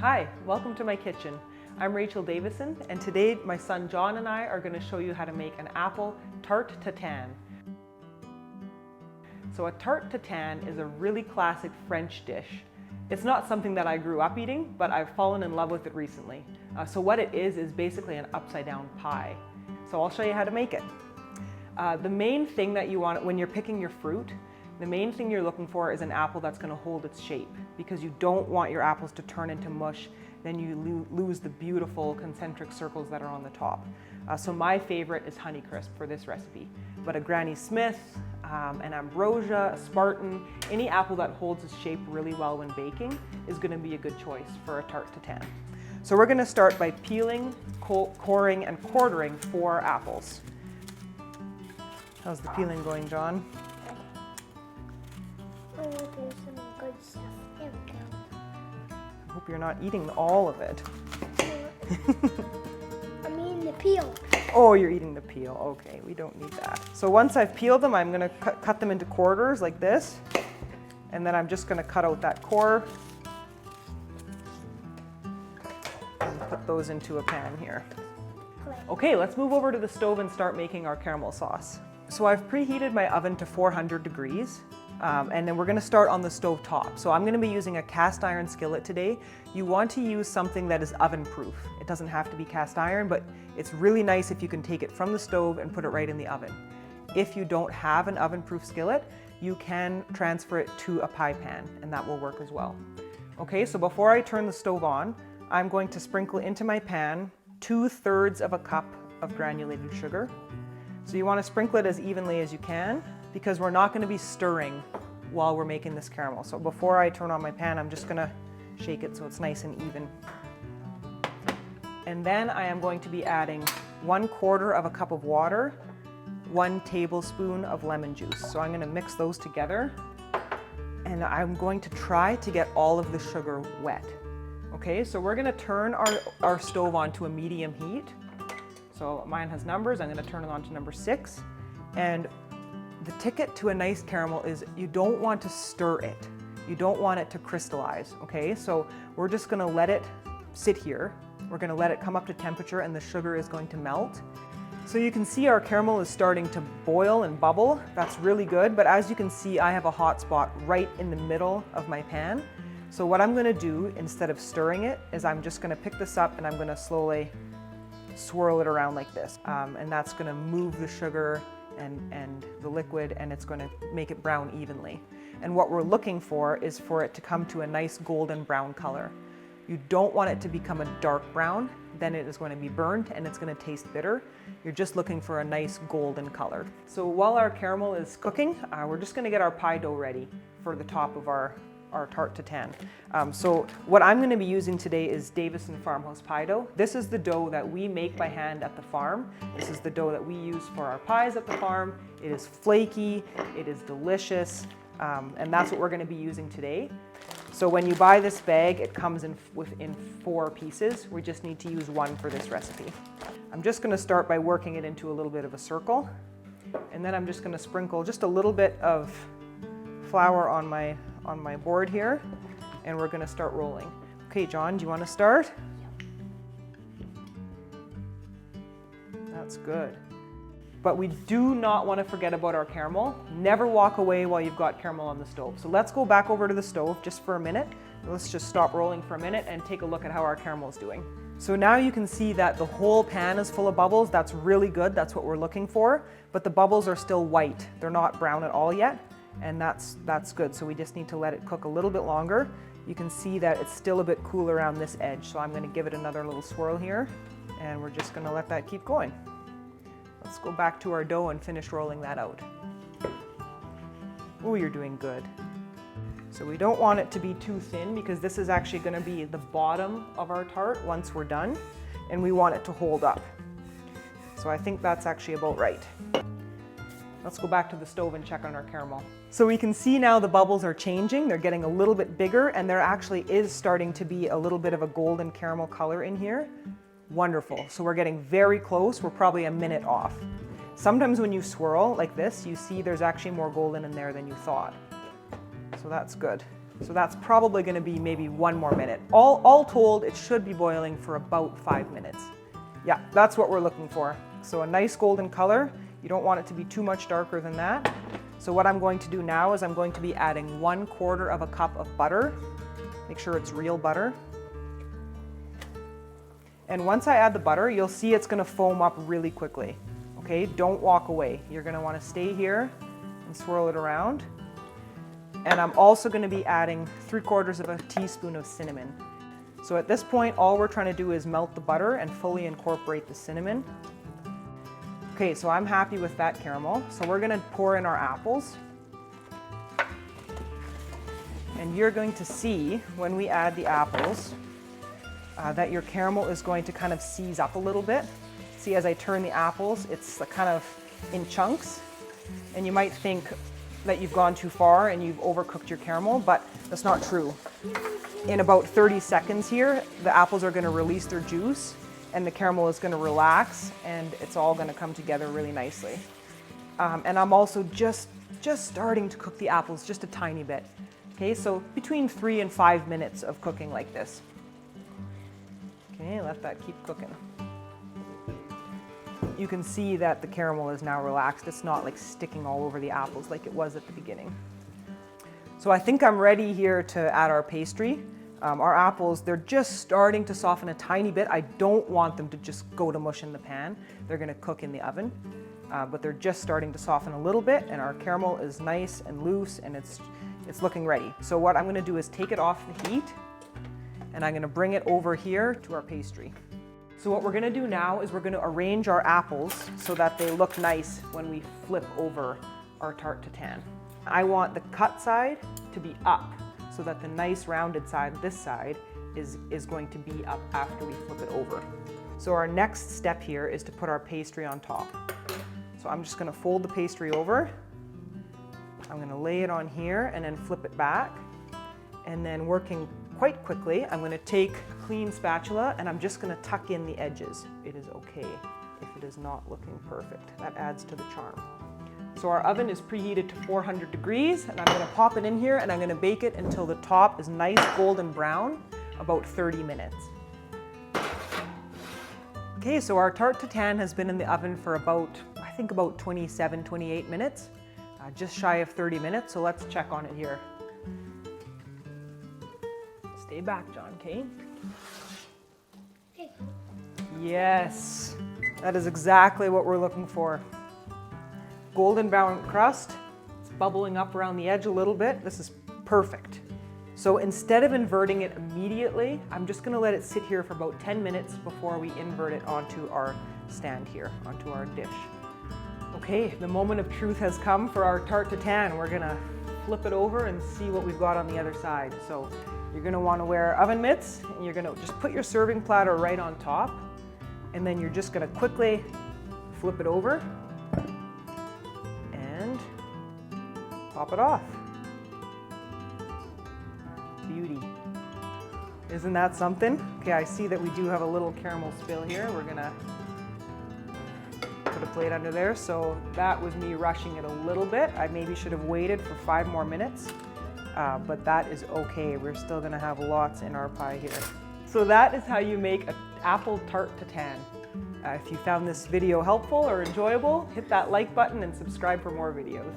Hi, welcome to my kitchen. I'm Rachel Davison, and today my son John and I are going to show you how to make an apple Tarte Tatin. So a Tarte Tatin is a really classic French dish. It's not something that I grew up eating, but I've fallen in love with it recently. So what it is basically an upside down pie. So I'll show you how to make it. The main thing that you want when you're picking your fruit, the main thing you're looking for is an apple that's going to hold its shape, because you don't want your apples to turn into mush, then you lose the beautiful concentric circles that are on the top. So my favorite is Honeycrisp for this recipe, but a Granny Smith, an Ambrosia, a Spartan, any apple that holds its shape really well when baking is going to be a good choice for a Tarte Tatin. So we're going to start by peeling, coring, and quartering 4 apples. How's the peeling going, John? Oh, there's some good stuff. There we go. I hope you're not eating all of it. I mean the peel. Oh, you're eating the peel. Okay, we don't need that. So once I've peeled them, I'm going to cut them into quarters like this. And then I'm just going to cut out that core and put those into a pan here. Okay, let's move over to the stove and start making our caramel sauce. So I've preheated my oven to 400 degrees. And then we're going to start on the stove top. So I'm going to be using a cast iron skillet today. You want to use something that is oven proof. It doesn't have to be cast iron, but it's really nice if you can take it from the stove and put it right in the oven. If you don't have an oven proof skillet, you can transfer it to a pie pan, and that will work as well. Okay, so before I turn the stove on, I'm going to sprinkle into my pan 2/3 of a cup of granulated sugar. So you want to sprinkle it as evenly as you can, because we're not going to be stirring while we're making this caramel. So before I turn on my pan, I'm just going to shake it so it's nice and even. And then I am going to be adding 1/4 of a cup of water, 1 tablespoon of lemon juice. So I'm going to mix those together, and I'm going to try to get all of the sugar wet. Okay, so we're going to turn our stove on to a medium heat. So mine has numbers. I'm going to turn it on to number 6. And the ticket to a nice caramel is you don't want to stir it. You don't want it to crystallize, okay? So we're just gonna let it sit here. We're gonna let it come up to temperature, and the sugar is going to melt. So you can see our caramel is starting to boil and bubble. That's really good, but as you can see, I have a hot spot right in the middle of my pan. So what I'm gonna do, instead of stirring it, is I'm just gonna pick this up and I'm gonna slowly swirl it around like this. And that's gonna move the sugar and the liquid, and it's going to make it brown evenly. And what we're looking for is for it to come to a nice golden brown color. You don't want it to become a dark brown, then it is going to be burnt and it's going to taste bitter. You're just looking for a nice golden color. So while our caramel is cooking, we're just going to get our pie dough ready for the top of our Tarte Tatin. So what I'm going to be using today is Davison Farmhouse pie dough. This is the dough that we make by hand at the farm. This is the dough that we use for our pies at the farm. It is flaky, it is delicious, and that's what we're going to be using today. So when you buy this bag, it comes in 4 pieces. We just need to use 1 for this recipe. I'm just going to start by working it into a little bit of a circle, and then I'm just going to sprinkle just a little bit of flour on my board here, and we're going to start rolling. Okay, John, do you want to start? That's good. But we do not want to forget about our caramel. Never walk away while you've got caramel on the stove. So let's go back over to the stove just for a minute. Let's just stop rolling for a minute and take a look at how our caramel is doing. So now you can see that the whole pan is full of bubbles. That's really good. That's what we're looking for. But the bubbles are still white. They're not brown at all yet. And that's good. So we just need to let it cook a little bit longer. You can see that it's still a bit cool around this edge. So I'm going to give it another little swirl here, and we're just going to let that keep going. Let's go back to our dough and finish rolling that out. Oh, you're doing good. So we don't want it to be too thin, because this is actually going to be the bottom of our tart once we're done, and we want it to hold up. So I think that's actually about right. Let's go back to the stove and check on our caramel. So we can see now the bubbles are changing. They're getting a little bit bigger, and there actually is starting to be a little bit of a golden caramel color in here. Wonderful. So we're getting very close. We're probably a minute off. Sometimes when you swirl like this, you see there's actually more golden in there than you thought. So that's good. So that's probably going to be maybe 1 more minute. All told, it should be boiling for about 5 minutes. Yeah, that's what we're looking for. So a nice golden color. You don't want it to be too much darker than that. So what I'm going to do now is I'm going to be adding 1/4 of a cup of butter. Make sure it's real butter. And once I add the butter, you'll see it's going to foam up really quickly. Okay, don't walk away. You're going to want to stay here and swirl it around. And I'm also going to be adding 3/4 of a teaspoon of cinnamon. So at this point, all we're trying to do is melt the butter and fully incorporate the cinnamon. Okay, so I'm happy with that caramel. So we're going to pour in our apples. And you're going to see when we add the apples that your caramel is going to kind of seize up a little bit. See, as I turn the apples, it's kind of in chunks. And you might think that you've gone too far and you've overcooked your caramel, but that's not true. In about 30 seconds here, the apples are going to release their juice and the caramel is going to relax and it's all going to come together really nicely. And I'm also just starting to cook the apples just a tiny bit. Okay, so between 3 and 5 minutes of cooking like this. Okay, let that keep cooking. You can see that the caramel is now relaxed. It's not like sticking all over the apples like it was at the beginning. So I think I'm ready here to add our pastry. Our apples, they're just starting to soften a tiny bit. I don't want them to just go to mush in the pan. They're gonna cook in the oven, but they're just starting to soften a little bit and our caramel is nice and loose and it's looking ready. So what I'm gonna do is take it off the heat and I'm gonna bring it over here to our pastry. So what we're gonna do now is we're gonna arrange our apples so that they look nice when we flip over our Tarte Tatin. I want the cut side to be up so that the nice rounded side, this side, is going to be up after we flip it over. So our next step here is to put our pastry on top. So I'm just gonna fold the pastry over. I'm gonna lay it on here and then flip it back. And then working quite quickly, I'm going to take a clean spatula and I'm just going to tuck in the edges. It is okay if it is not looking perfect. That adds to the charm. So our oven is preheated to 400 degrees and I'm going to pop it in here and I'm going to bake it until the top is nice golden brown, about 30 minutes. Okay, so our Tarte Tatin has been in the oven for I think about 27, 28 minutes, just shy of 30 minutes. So let's check on it here. Stay back, John, okay? Okay. Yes, that is exactly what we're looking for. Golden brown crust, it's bubbling up around the edge a little bit. This is perfect. So instead of inverting it immediately, I'm just gonna let it sit here for about 10 minutes before we invert it onto our stand here, onto our dish. Okay, the moment of truth has come for our Tarte Tatin. We're gonna flip it over and see what we've got on the other side. So you're gonna wanna wear oven mitts and you're gonna just put your serving platter right on top and then you're just gonna quickly flip it over and pop it off. Beauty. Isn't that something? Okay, I see that we do have a little caramel spill here. We're gonna put a plate under there. So that was me rushing it a little bit. I maybe should have waited for 5 more minutes. But that is okay. We're still gonna have lots in our pie here. So that is how you make an apple Tarte Tatin. If you found this video helpful or enjoyable, hit that like button and subscribe for more videos.